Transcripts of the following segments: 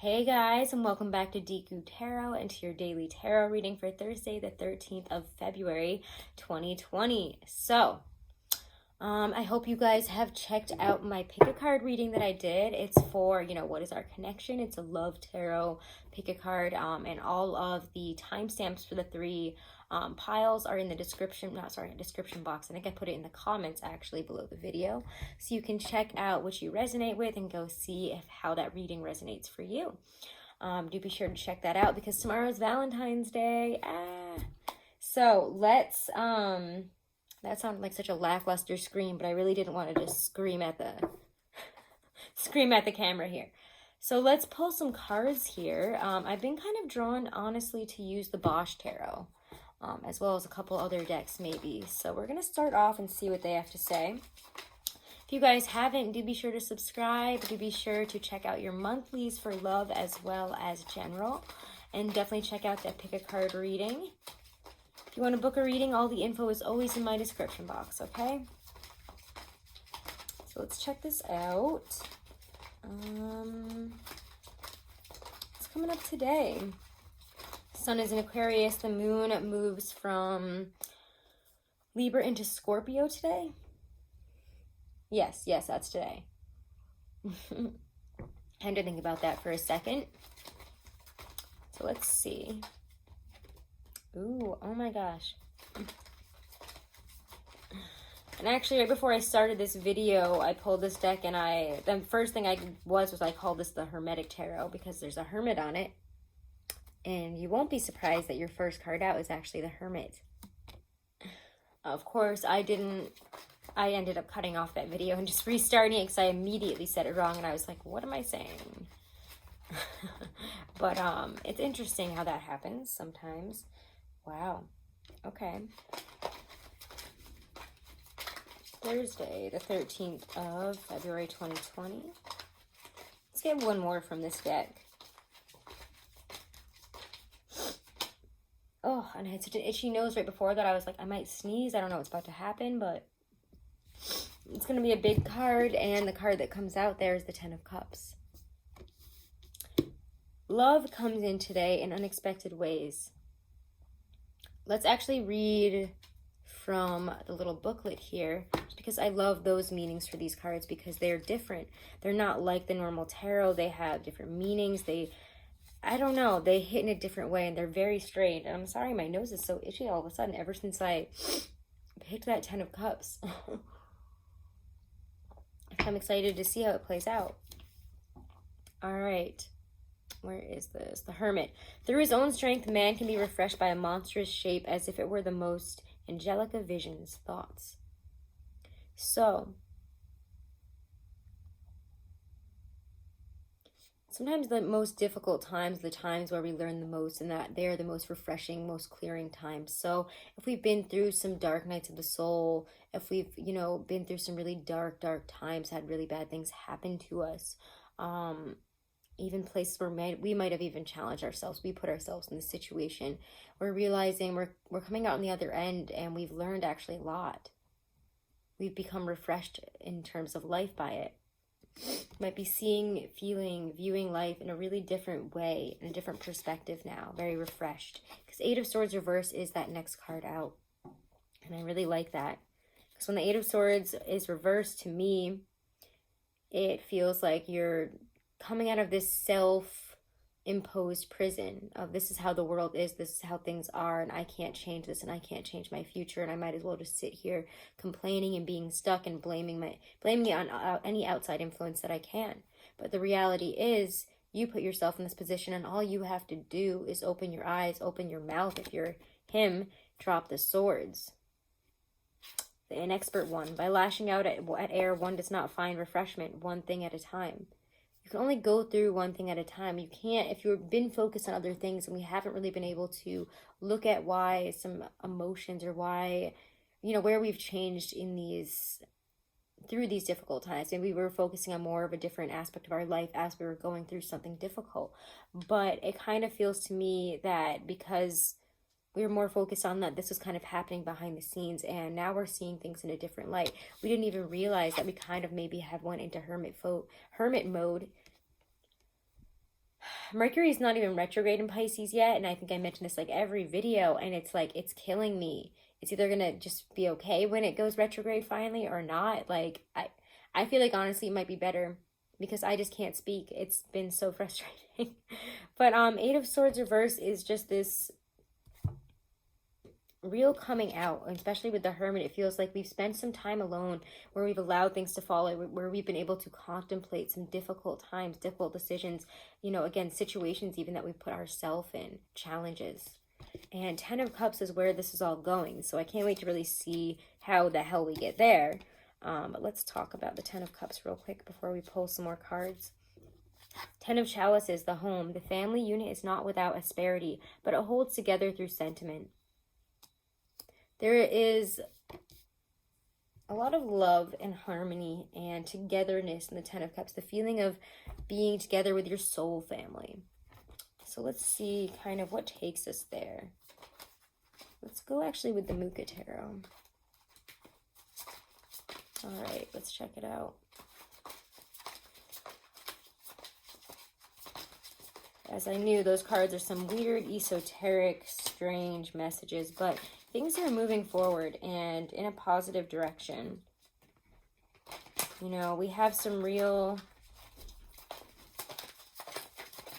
Hey guys, and welcome back to Deku Tarot and to your daily tarot reading for Thursday, the 13th of February, 2020. I hope you guys have checked out my pick a card reading that I did. It's for, what is our connection? It's a love tarot pick a card, and all of the timestamps for the three piles are in the description box. I think I put it in the comments actually below the video. So you can check out what you resonate with and go see how that reading resonates for you. Do be sure to check that out because tomorrow's Valentine's Day. So let's, that sounded like such a lackluster scream, but I really didn't want to just scream at the camera here. So let's pull some cards here. I've been kind of drawn, honestly, to use the Bosch Tarot, as well as a couple other decks maybe. So we're going to start off and see what they have to say. If you guys haven't, do be sure to subscribe. Do be sure to check out your monthlies for love as well as general. And definitely check out that pick a card reading. If you want to book a reading, all the info is always in my description box, okay? So let's check this out. What's coming up today? Sun is in Aquarius. The moon moves from Libra into Scorpio today. Yes, that's today. I had to think about that for a second. So let's see. Ooh, oh my gosh. And actually, right before I started this video, I pulled this deck and the first thing I called this the Hermetic Tarot because there's a hermit on it. And you won't be surprised that your first card out is actually the Hermit. Of course, I ended up cutting off that video and just restarting it because I immediately said it wrong and I was like, what am I saying? But it's interesting how that happens sometimes. Wow. Okay. Thursday, the 13th of February, 2020. Let's get one more from this deck. Oh, and I had such an itchy nose right before that. I was like, I might sneeze. I don't know what's about to happen, but it's going to be a big card, and the card that comes out there is the Ten of Cups. Love comes in today in unexpected ways. Let's actually read from the little booklet here, just because I love those meanings for these cards because they're different. They're not like the normal tarot. They have different meanings. I don't know, they hit in a different way and they're very strange. And I'm sorry, my nose is so itchy all of a sudden ever since I picked that Ten of Cups. I'm excited to see how it plays out. All right. Where is this? The Hermit. Through his own strength, man can be refreshed by a monstrous shape as if it were the most angelic of visions, thoughts. So, sometimes the most difficult times, the times where we learn the most, and that they're the most refreshing, most clearing times. So if we've been through some dark nights of the soul, if we've, been through some really dark times, had really bad things happen to us, even places where we might have even challenged ourselves, we put ourselves in this situation, we're realizing we're coming out on the other end and we've learned actually a lot. We've become refreshed in terms of life by it. Might be seeing, feeling, viewing life in a really different way, in a different perspective now, very refreshed. Because Eight of Swords reverse is that next card out. And I really like that. Because when the Eight of Swords is reversed, to me, it feels like you're coming out of this self-imposed prison of this is how the world is, this is how things are, and I can't change this, and I can't change my future, and I might as well just sit here complaining and being stuck and blaming it on any outside influence that I can. But the reality is, you put yourself in this position, and all you have to do is open your eyes, open your mouth. If you're him, drop the swords. An expert one. By lashing out at air, one does not find refreshment, one thing at a time. You can only go through one thing at a time. You can't, if you've been focused on other things and we haven't really been able to look at why some emotions or why, where we've changed through these difficult times. Maybe we were focusing on more of a different aspect of our life as we were going through something difficult. But it kind of feels to me that because we were more focused on that, this was kind of happening behind the scenes, and now we're seeing things in a different light. We didn't even realize that we kind of maybe had went into hermit mode Mercury is not even retrograde in Pisces yet, and I think I mentioned this like every video, and it's like, it's killing me. It's either gonna just be okay when it goes retrograde finally or not. Like, I feel like honestly it might be better because I just can't speak. It's been so frustrating. But Eight of Swords reverse is just this real coming out, especially with the Hermit. It feels like we've spent some time alone where we've allowed things to fall, where we've been able to contemplate some difficult times, difficult decisions, you know, again, situations even that we put ourselves in, challenges. And Ten of Cups is where this is all going. So I can't wait to really see how the hell we get there. But let's talk about the Ten of Cups real quick before we pull some more cards. Ten of Chalices, the home. The family unit is not without asperity, but it holds together through sentiment. There is a lot of love and harmony and togetherness in the Ten of Cups. The feeling of being together with your soul family. So let's see kind of what takes us there. Let's go actually with the Muka Tarot. All right, let's check it out. As I knew, those cards are some weird, esoteric, strange messages, but things are moving forward and in a positive direction. You know, we have some real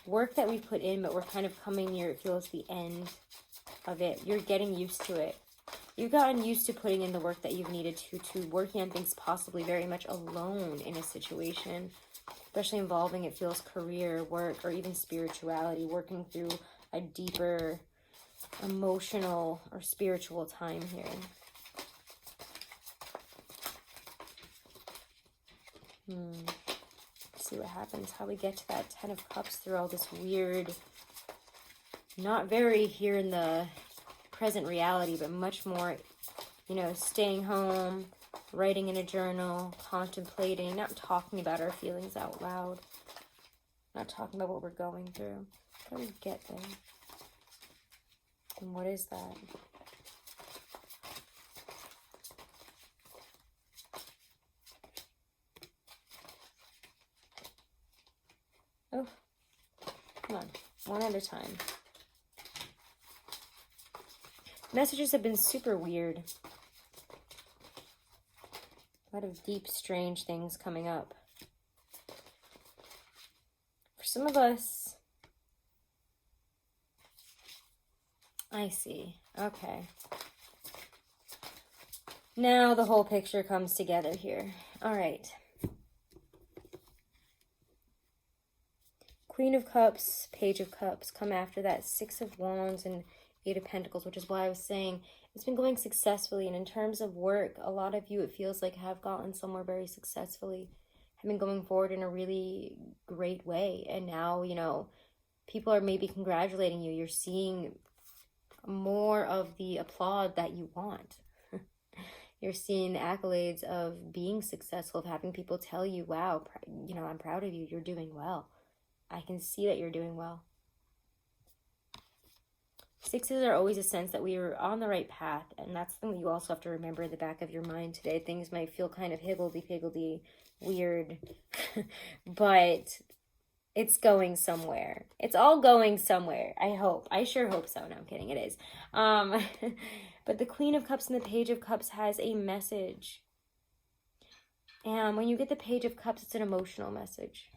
work that we put in, but we're kind of coming near, it feels, the end of it. You're getting used to it. You've gotten used to putting in the work that you've needed to working on things possibly very much alone in a situation, especially involving, it feels, career, work, or even spirituality, working through a deeper emotional or spiritual time here. Let's see what happens, how we get to that Ten of Cups through all this weird, not very here in the present reality, but much more, you know, staying home, writing in a journal, contemplating, not talking about our feelings out loud, not talking about what we're going through. How do we get there? And what is that? Oh, come on, one at a time. Messages have been super weird. A lot of deep, strange things coming up. For some of us, I see. Okay. Now the whole picture comes together here. All right. Queen of Cups, Page of Cups come after that. Six of Wands and Eight of Pentacles, which is why I was saying it's been going successfully. And in terms of work, a lot of you, it feels like, have gotten somewhere very successfully, have been going forward in a really great way. And now, you know, people are maybe congratulating you. You're seeing more of the applaud that you want. You're seeing the accolades of being successful, of having people tell you, wow, you know, I'm proud of you. You're doing well. I can see that you're doing well. Sixes are always a sense that we are on the right path, and that's something you also have to remember in the back of your mind today. Things might feel kind of higgledy-piggledy, weird, but it's going somewhere. It's all going somewhere, I hope. I sure hope so. No, I'm kidding, it is. But the Queen of Cups and the Page of Cups has a message. And when you get the Page of Cups, it's an emotional message.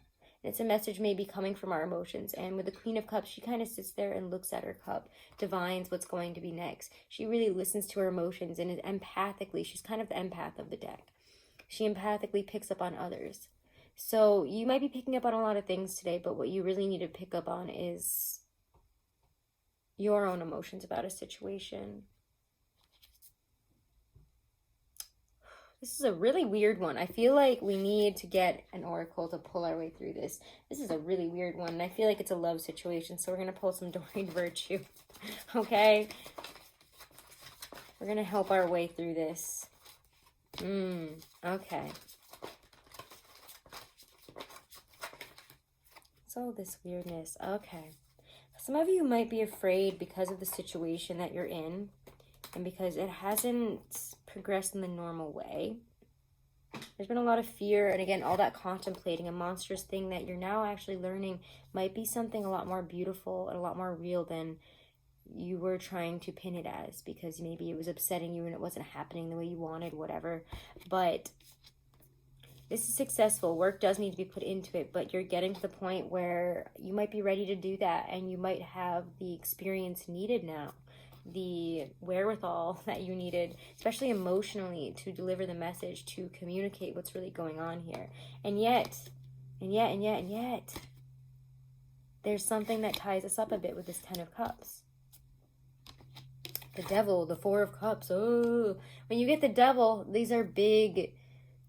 It's a message maybe coming from our emotions. And with the Queen of Cups, she kind of sits there and looks at her cup, divines what's going to be next. She really listens to her emotions and is empathically, she's kind of the empath of the deck. She empathically picks up on others. So you might be picking up on a lot of things today, but what you really need to pick up on is your own emotions about a situation. This is a really weird one. I feel like we need to get an oracle to pull our way through this. This is a really weird one, and I feel like it's a love situation, so we're going to pull some Doreen Virtue, okay? We're going to help our way through this. Okay. What's all this weirdness? Okay. Some of you might be afraid because of the situation that you're in, and because it hasn't progressed in the normal way. There's been a lot of fear, and again, all that contemplating, a monstrous thing that you're now actually learning might be something a lot more beautiful and a lot more real than you were trying to pin it as, because maybe it was upsetting you and it wasn't happening the way you wanted, whatever. But this is successful. Work does need to be put into it, but you're getting to the point where you might be ready to do that, and you might have the experience needed now, the wherewithal that you needed, especially emotionally, to deliver the message, to communicate what's really going on here. And yet, there's something that ties us up a bit with this Ten of Cups. The Devil, the Four of Cups. Oh, when you get the Devil, these are big,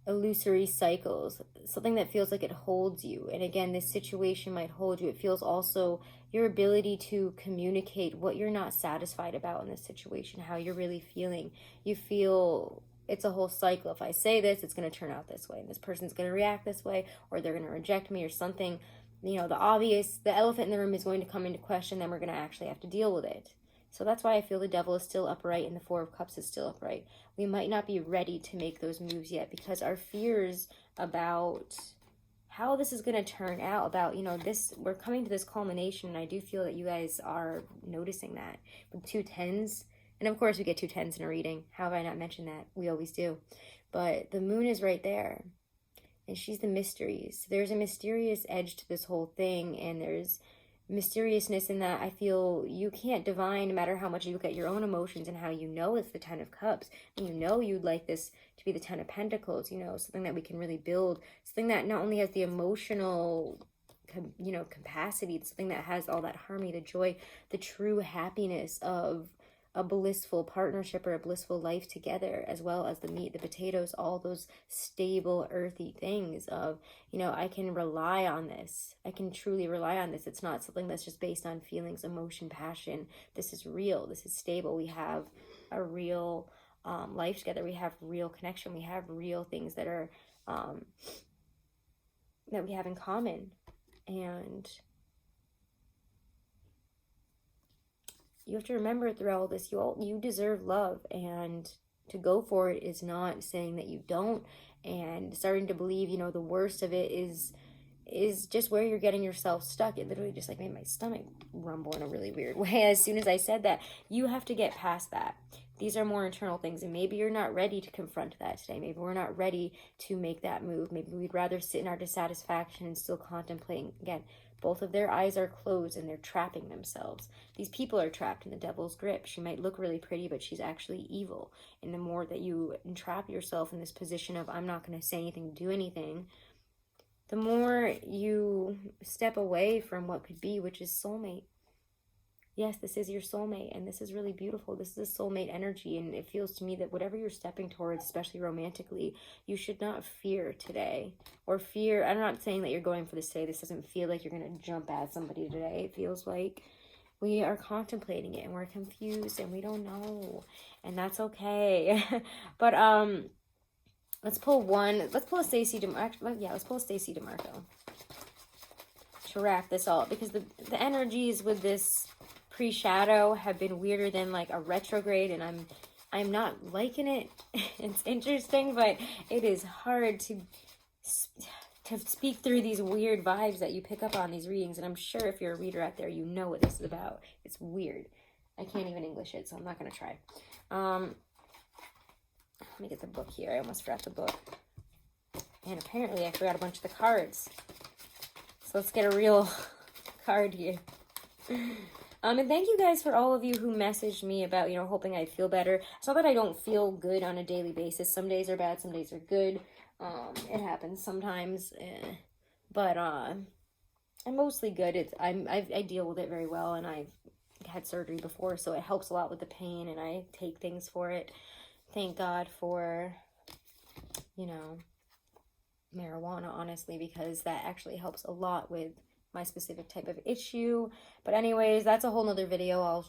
illusory cycles. Something that feels like it holds you. And again, this situation might hold you. It feels also your ability to communicate what you're not satisfied about in this situation, how you're really feeling. You feel it's a whole cycle. If I say this, it's going to turn out this way, and this person's going to react this way, or they're going to reject me, or something. You know, the elephant in the room is going to come into question, then we're going to actually have to deal with it. So that's why I feel the Devil is still upright and the Four of Cups is still upright. We might not be ready to make those moves yet, because our fears about how this is going to turn out, about, you know, this, we're coming to this culmination, and I do feel that you guys are noticing that with 2 tens. And of course we get 2 tens in a reading. How have I not mentioned that? We always do. But the moon is right there, and she's the mysteries. There's a mysterious edge to this whole thing, and there's mysteriousness in that I feel you can't divine, no matter how much you look at your own emotions and how you know it's the Ten of Cups, and you know you'd like this to be the Ten of Pentacles, you know, something that we can really build, something that not only has the emotional, you know, capacity, something that has all that harmony, the joy, the true happiness of a blissful partnership or a blissful life together, as well as the meat, the potatoes, all those stable, earthy things of, you know, I can rely on this. I can truly rely on this. It's not something that's just based on feelings, emotion, passion. This is real. This is stable. We have a real life together. We have real connection. We have real things that are, that we have in common. And you have to remember through all this, you deserve love, and to go for it is not saying that you don't, and starting to believe, you know, the worst of it is just where you're getting yourself stuck. It literally just like made my stomach rumble in a really weird way as soon as I said that. You have to get past that. These are more internal things, and maybe you're not ready to confront that today. Maybe we're not ready to make that move. Maybe we'd rather sit in our dissatisfaction and still contemplating. Again, both of their eyes are closed and they're trapping themselves. These people are trapped in the Devil's grip. She might look really pretty, but she's actually evil. And the more that you entrap yourself in this position of, I'm not going to say anything, do anything, the more you step away from what could be, which is soulmate. Yes, this is your soulmate, and this is really beautiful. This is a soulmate energy, and it feels to me that whatever you're stepping towards, especially romantically, you should not fear today. Or fear, I'm not saying that you're going for this today. This doesn't feel like you're going to jump at somebody today. It feels like we are contemplating it, and we're confused, and we don't know. And that's okay. But, let's pull one. Let's pull a Stacey DeMarco. Yeah, let's pull a Stacey DeMarco to wrap this all up, because the energies with this pre-shadow have been weirder than like a retrograde, and I'm not liking it. It's interesting, but it is hard to speak through these weird vibes that you pick up on these readings. And I'm sure if you're a reader out there, you know what this is about. It's weird. I can't even English it, so I'm not going to try. Let me get the book here. I almost forgot the book. And apparently I forgot a bunch of the cards. So let's get a real card here. And thank you guys for all of you who messaged me about, you know, hoping I'd feel better. It's not that I don't feel good on a daily basis. Some days are bad, some days are good. It happens sometimes. But I'm mostly good. I deal with it very well, and I've had surgery before, so it helps a lot with the pain, and I take things for it. Thank God for, you know, marijuana, honestly, because that actually helps a lot with my specific type of issue. But anyways, that's a whole nother video I'll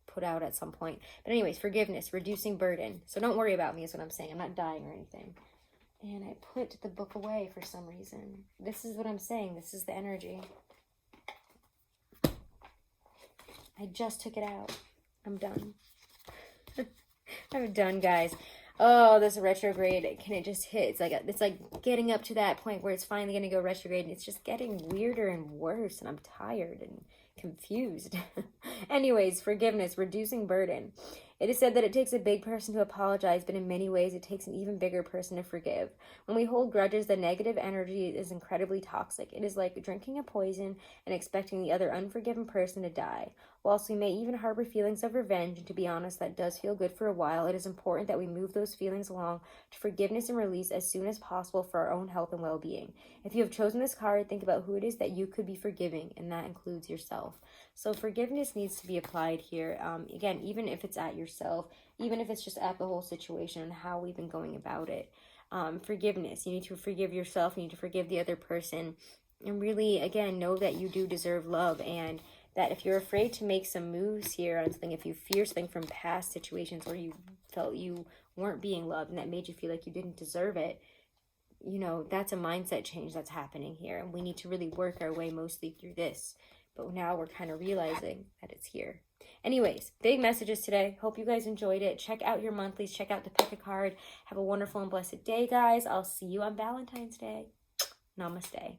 put out at some point. But anyways, forgiveness, reducing burden. So don't worry about me is what I'm saying. I'm not dying or anything. And I put the book away for some reason. This is what I'm saying. This is the energy. I just took it out. I'm done. I'm done, guys. Oh, this retrograde, can it just hit? It's like getting up to that point where it's finally going to go retrograde, and it's just getting weirder and worse, and I'm tired and confused. Anyways, forgiveness, reducing burden. It is said that it takes a big person to apologize, but in many ways it takes an even bigger person to forgive. When we hold grudges, the negative energy is incredibly toxic. It is like drinking a poison and expecting the other unforgiven person to die. Whilst we may even harbor feelings of revenge, and to be honest, that does feel good for a while, it is important that we move those feelings along to forgiveness and release as soon as possible for our own health and well-being. If you have chosen this card, think about who it is that you could be forgiving, and that includes yourself. So forgiveness needs to be applied here. Again, even if it's at yourself, even if it's just at the whole situation and how we've been going about it. Forgiveness. You need to forgive yourself. You need to forgive the other person. And really, again, know that you do deserve love, and that if you're afraid to make some moves here on something, if you fear something from past situations where you felt you weren't being loved and that made you feel like you didn't deserve it, you know, that's a mindset change that's happening here. And we need to really work our way mostly through this. But now we're kind of realizing that it's here. Anyways, big messages today. Hope you guys enjoyed it. Check out your monthlies. Check out the pick a card. Have a wonderful and blessed day, guys. I'll see you on Valentine's Day. Namaste.